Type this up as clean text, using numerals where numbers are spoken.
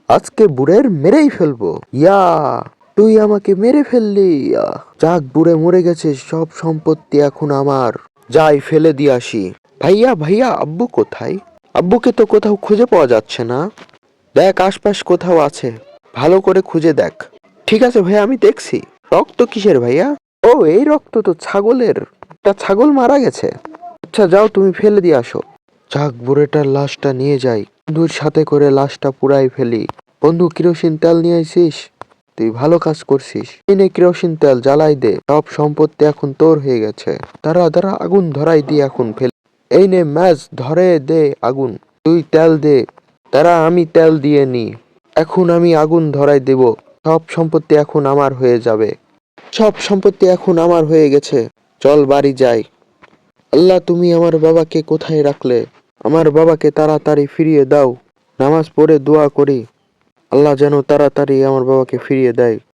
আজকে বুড়ের মেরেই ফেলবো। ইয়া, তুই আমাকে মেরে ফেললি। যাক, বুড়ে মরে গেছে, সব সম্পত্তি এখন আমার। যাই ফেলে দিয়ে আসি। ভাইয়া ভাইয়া, আব্বু কোথায়? আব্বুকে তো কোথাও খুঁজে পাওয়া যাচ্ছে না। দেখ আশপাশ কোথাও আছে, ভালো করে খুঁজে দেখ। ঠিক আছে ভাইয়া, আমি দেখছি। রক্ত কিসের ভাইয়া? ও, এই রক্ত তো ছাগলের। একটা ছাগল মারা গেছে। আচ্ছা যাও, তুমি ফেলে দিয়ে আসো। যাক, বুড়েটার লাশটা নিয়ে যাই, বন্ধুর সাথে করে লাশটা পুড়াই ফেলি। বন্ধু, কেরোসিন তেল নিয়ে আইছিস? তুই ভালো কাজ করছিস। এনে কেরোসিন তেল জ্বালাই দে, সব সম্পত্তি এখন তোর হয়ে গেছে। দাঁড়া দাঁড়া, আগুন ধরাই দি এখন ফেল। এই নে ম্যাচ, ধরে দে আগুন। তুই তেল দে। দাঁড়া, আমি তেল দিয়ে নি। এখন আমি আগুন ধরাই দেব। সব সম্পত্তি এখন আমার হয়ে যাবে। সব সম্পত্তি এখন আমার হয়ে গেছে। চল বাড়ি যাই। আল্লাহ, তুমি আমার বাবাকে কোথায় রাখলে? আমার বাবাকে তাড়াতাড়ি ফিরিয়ে দাও। নামাজ পড়ে দোয়া করি, আল্লাহ যেন তাড়াতাড়ি আমার বাবাকে ফিরিয়ে দেয়।